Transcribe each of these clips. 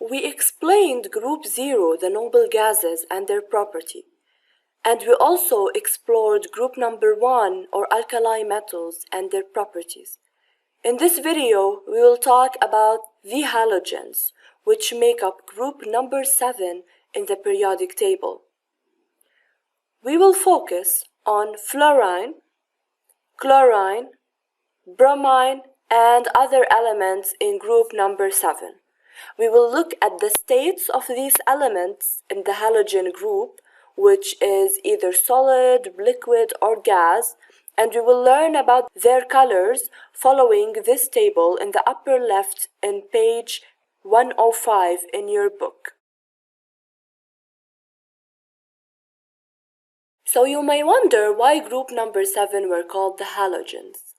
We explained group 0, the noble gases and their property. And we also explored group number 1, or alkali metals, and their properties. In this video, we will talk about the halogens, which make up group number 7 in the periodic table. We will focus on fluorine, chlorine, bromine, and other elements in group number 7. We will look at the states of these elements in the halogen group, which is either solid, liquid, or gas, and we will learn about their colors following this table in the upper left in page 105 in your book. So you may wonder why group number 7 were called the halogens.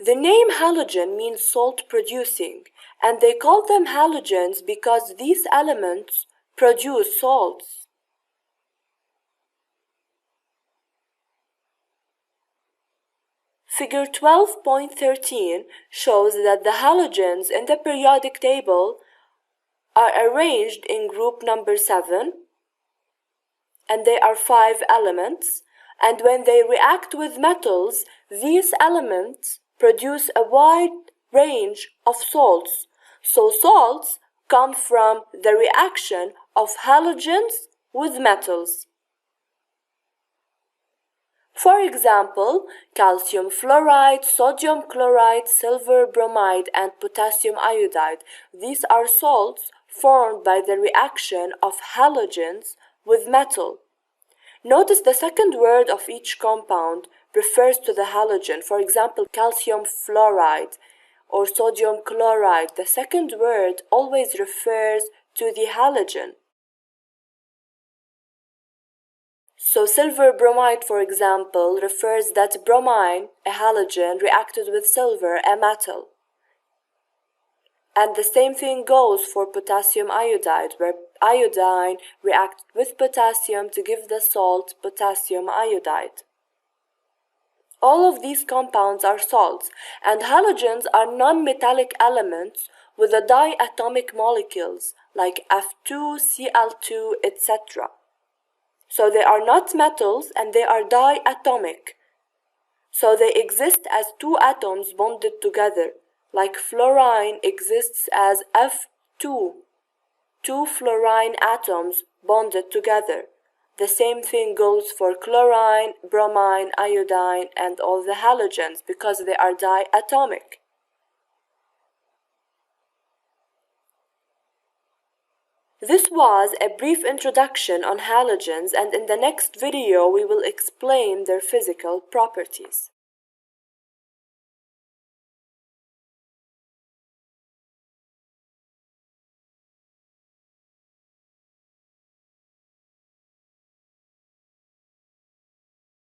The name halogen means salt producing, and they call them halogens because these elements produce salts. Figure 12.13 shows that the halogens in the periodic table are arranged in group number 7, and they are 5 elements, and when they react with metals, these elements produce a wide range of salts. So salts come from the reaction of halogens with metals. For example, calcium fluoride, sodium chloride, silver bromide, and potassium iodide. These are salts formed by the reaction of halogens with metal. Notice the second word of each compound refers to the halogen. For example, calcium fluoride or sodium chloride. The second word always refers to the halogen. So silver bromide, for example, refers that bromine, a halogen, reacted with silver, a metal. And the same thing goes for potassium iodide, where iodine reacted with potassium to give the salt potassium iodide. All of these compounds are salts, and halogens are non-metallic elements with the diatomic molecules like F2, Cl2, etc. So they are not metals and they are diatomic. So they exist as two atoms bonded together, like fluorine exists as F2, two fluorine atoms bonded together. The same thing goes for chlorine, bromine, iodine, and all the halogens because they are diatomic. This was a brief introduction on halogens, and in the next video we will explain their physical properties.